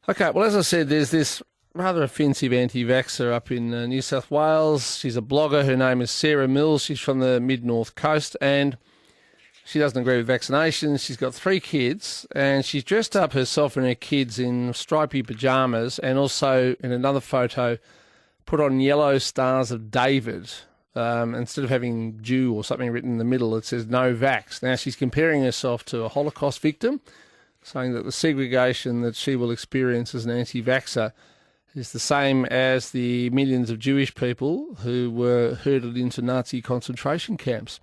Okay, well, as I said, there's this rather offensive anti-vaxxer up in New South Wales. She's a blogger. Her name is Sarah Mills. She's from the mid-north coast, and she doesn't agree with vaccinations. She's got 3 kids, and she's dressed up herself and her kids in stripy pyjamas, and also in another photo put on yellow stars of David. Instead of having Jew or something written in the middle, it says no vax. Now, she's comparing herself to a Holocaust victim, saying that the segregation that she will experience as an anti-vaxxer is the same as the millions of Jewish people who were herded into Nazi concentration camps.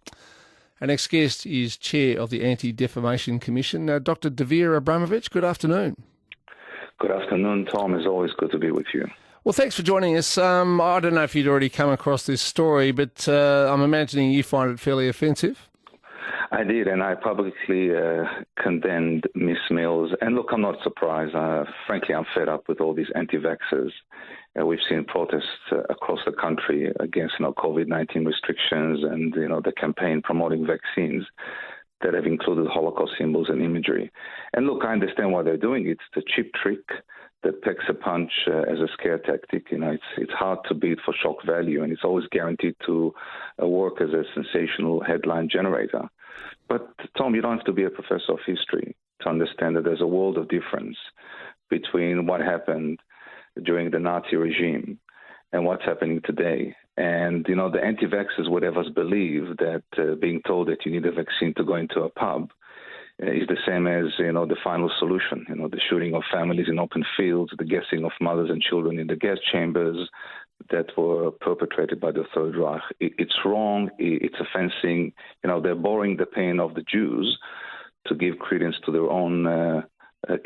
Our next guest is chair of the Anti-Defamation Commission, Dr. Dvir Abramovich. Good afternoon. Good afternoon, Tom. It's always good to be with you. Well, thanks for joining us. I don't know if you'd already come across this story, but I'm imagining you find it fairly offensive. I did, and I publicly condemned Miss Mills. And look, I'm not surprised. Frankly, I'm fed up with all these anti-vaxxers. We've seen protests across the country against COVID-19 restrictions and the campaign promoting vaccines that have included Holocaust symbols and imagery. And look, I understand why they're doing it. It's a cheap trick that packs a punch as a scare tactic. It's hard to beat for shock value, and it's always guaranteed to work as a sensational headline generator. But, Tom, you don't have to be a professor of history to understand that there's a world of difference between what happened during the Nazi regime and what's happening today. And, the anti-vaxxers would have us believe that being told that you need a vaccine to go into a pub is the same as, the final solution, the shooting of families in open fields, the gassing of mothers and children in the gas chambers that were perpetrated by the Third Reich. It's wrong. It's offending. They're borrowing the pain of the Jews to give credence to their own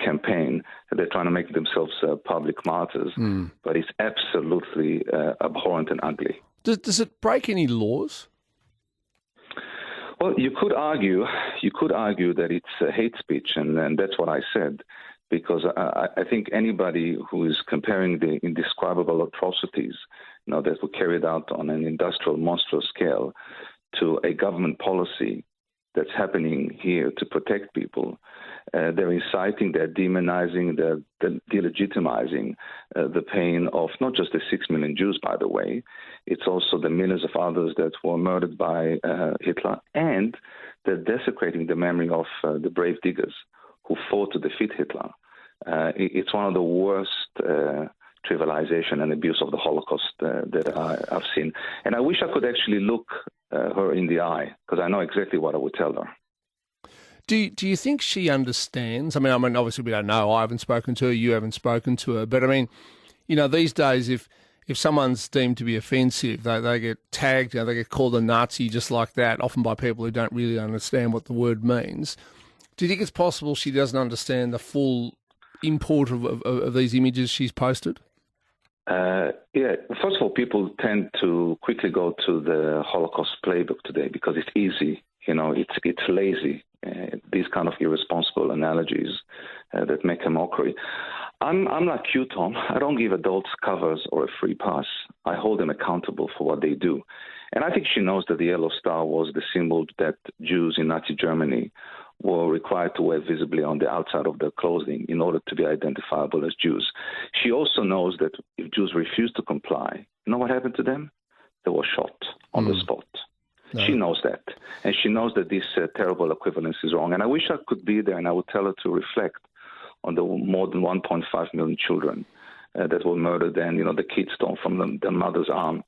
campaign. They're trying to make themselves public martyrs, but it's absolutely abhorrent and ugly. Does it break any laws? Well, you could argue that it's hate speech, and that's what I said, because I think anybody who is comparing the indescribable atrocities, that were carried out on an industrial monstrous scale to a government policy that's happening here to protect people, they're inciting, they're demonizing, they're delegitimizing the pain of not just the 6 million Jews, by the way. It's also the millions of others that were murdered by Hitler, and they're desecrating the memory of the brave diggers who fought to defeat Hitler. It's one of the worst trivialization and abuse of the Holocaust that I've seen. And I wish I could actually look her in the eye, because I know exactly what I would tell her. Do you think she understands? I mean, obviously we don't know. I haven't spoken to her. You haven't spoken to her. But these days, if someone's deemed to be offensive, they get tagged, they get called a Nazi just like that, often by people who don't really understand what the word means. Do you think it's possible she doesn't understand the full import of these images she's posted? Yeah. First of all, people tend to quickly go to the Holocaust playbook today because it's easy. It's lazy. These kind of irresponsible analogies that make a mockery. I'm like you, Tom. I don't give adults covers or a free pass. I hold them accountable for what they do. And I think she knows that the yellow star was the symbol that Jews in Nazi Germany were required to wear visibly on the outside of their clothing in order to be identifiable as Jews. She also knows that if Jews refused to comply, you know what happened to them? They were shot on the spot. No. She knows that. And she knows that this terrible equivalence is wrong. And I wish I could be there and I would tell her to reflect on the more than 1.5 million children that were murdered and, the kids torn from their mother's arm.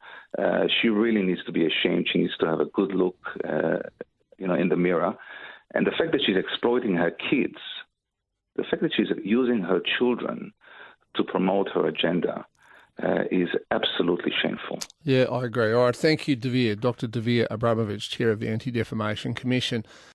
She really needs to be ashamed. She needs to have a good look, in the mirror. And the fact that she's exploiting her kids, the fact that she's using her children to promote her agenda is absolutely shameful. Yeah, I agree. All right, thank you, Dvir. Dr. Dvir Abramovich, Chair of the Anti-Defamation Commission.